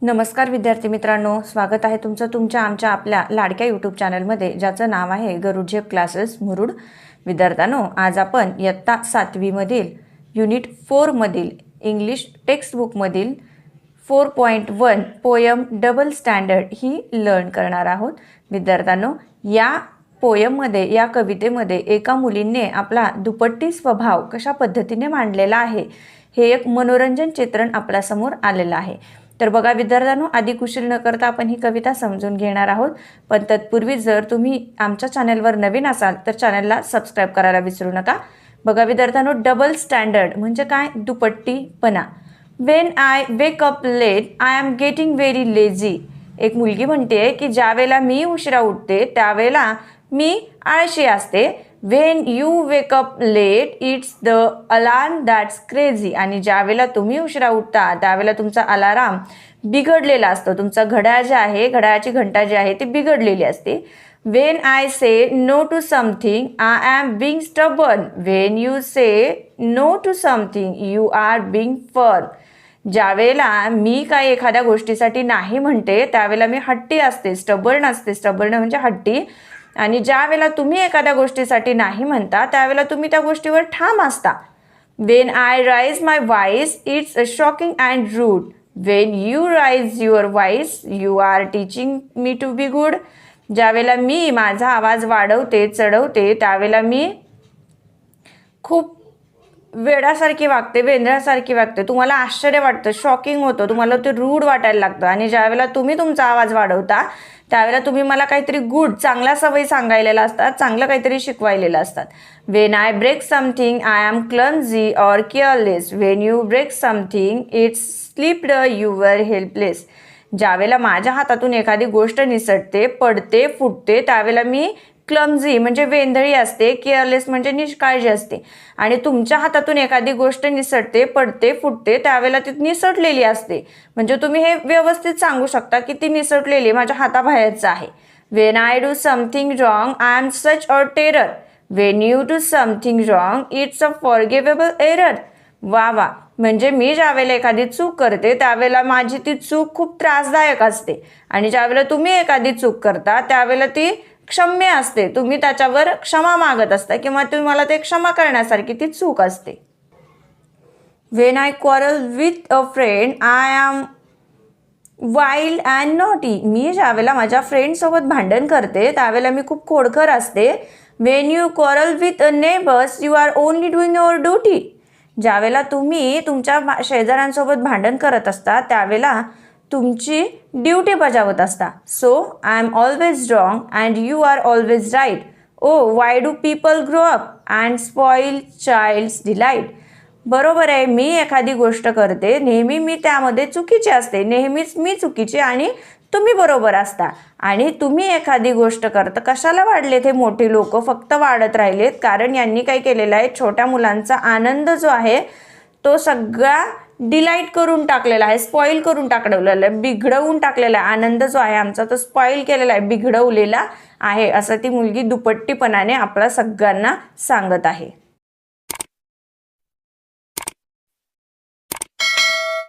नमस्कार विद्यार्थी मित्रांनो, स्वागत आहे तुमचं तुमच्या आमच्या आपल्या लाडक्या यूट्यूब चॅनलमध्ये, ज्याचं नाव आहे गरुडझेप क्लासेस मुरुड. विद्यार्थ्यांनो, आज आपण इयत्ता 7वी मधील युनिट 4 मधील इंग्लिश टेक्स्टबुकमधील 4.1 पोयम डबल स्टँडर्ड ही लर्न करणार आहोत. विद्यार्थ्यांनो, या पोयममध्ये, या कवितेमध्ये एका मुलीने आपला दुपट्टी स्वभाव कशा पद्धतीने मांडलेला आहे हे एक मनोरंजन चित्रण आपल्यासमोर आलेलं आहे. तर बघा विद्यार्थ्यांनो, अधिक उशीर न करता आपण ही कविता समजून घेणार आहोत. पण तत्पूर्वी जर तुम्ही आमच्या चॅनलवर नवीन असाल तर चॅनलला सबस्क्राईब करायला विसरू नका. बघा विद्यार्थ्यांनो, डबल स्टँडर्ड म्हणजे काय? दुपट्टीपणा. When I wake up late I am getting very lazy. एक मुलगी म्हणते की ज्यावेळेला मी उशिरा उठते त्यावेळेला मी आळशी असते. When you wake up late it's the alarm that's crazy. आणि ज्यावेळेला तुम्ही उशिरा उठता त्यावेळेला तुमचा अलाराम बिघडलेला असतो. तुमचा घड्याळ जे आहे, घड्याळाची घंटा जी आहे ती बिघडलेली असते. When I say no to something I am being stubborn. When you say no to something you are being firm. ज्यावेळेला मी काय एखाद्या गोष्टीसाठी नाही म्हणते त्यावेळेला मी हट्टी असते, स्टबर्न असते. स्टबर्न म्हणजे हट्टी. आणि ज्या वेळेला तुम्ही एखाद्या गोष्टीसाठी नाही म्हणता त्यावेळेला तुम्ही त्या गोष्टीवर ठाम असता. When I raise my voice it's shocking and rude. When you raise your voice you are teaching me to be good. ज्यावेळेला मी माझा आवाज वाढवते, चढवते त्यावेळेला मी खूप वेड्यासारखी वागते, वेंद्रासारखी वागते. तुम्हाला आश्चर्य वाटतं, शॉकिंग होतं, तुम्हाला ते रूढ वाटायला लागतं. आणि ज्यावेळेला तुम्ही तुमचा आवाज वाढवता त्यावेळेला तुम्ही मला काहीतरी गुड, चांगल्या सवयी सांगायलेल्या असतात, चांगलं काहीतरी शिकवायलेलं असतात. When I break something I am clumsy or careless. When you break something it's slipped you were helpless. ज्यावेळेला माझ्या हातातून एखादी गोष्ट निसटते, पडते, फुटते त्यावेळेला मी क्लमझी म्हणजे वेंधळी असते, केअरलेस म्हणजे निष्काळजी असते. आणि तुमच्या हातातून एखादी गोष्ट निसटते, पडते, फुटते त्यावेळेला ती निसटलेली असते. म्हणजे तुम्ही हे व्यवस्थित सांगू शकता की ती निसटलेली माझ्या हाताबाहेरचं आहे. When I do something wrong I am such a terror. Wien you do something wrong it's a forgivable error. वा वा. म्हणजे मी ज्यावेळेला एखादी चूक करते त्यावेळेला माझी ती चूक खूप त्रासदायक असते. आणि ज्यावेळेला तुम्ही एखादी चूक करता त्यावेळेला ती क्षम्य असते. तुम्ही त्याच्यावर क्षमा मागत असता किंवा तुम्हाला ते क्षमा करण्यासारखी ती चूक असते. When I quarrel with a friend I am wild and naughty. मी ज्यावेळेला माझ्या फ्रेंडसोबत भांडण करते त्यावेळेला मी खूप खोडकर असते. When you quarrel with a neighbours you are only doing your duty. ज्यावेळेला तुम्ही तुमच्या शेजाऱ्यांसोबत भांडण करत असता त्यावेळेला तुमची ड्युटी बजावत असता. So I am always wrong and you are always right. Oh why do people grow up and spoil child's delight. बरोबर आहे, मी एखादी गोष्ट करते, नेहमी मी त्यामध्ये चुकीची असते, नेहमीच मी चुकीची आणि तुम्ही बरोबर असता. आणि तुम्ही एखादी गोष्ट करता, कशाला वाढलेत हे मोठी लोक? फक्त वाढत राहिलेत कारण यांनी काय केलेलं आहे, छोट्या मुलांचा आनंद जो आहे तो सगळा डिलाईट करून टाकलेला आहे, स्पॉईल करून टाकलेला आहे, बिघडवून टाकलेला आहे. आनंद जो आहे आमचा तो स्पॉईल केलेला आहे, बिघडवलेला आहे, असं ती मुलगी दुपट्टीपणाने आपल्या सगळ्यांना सांगत आहे.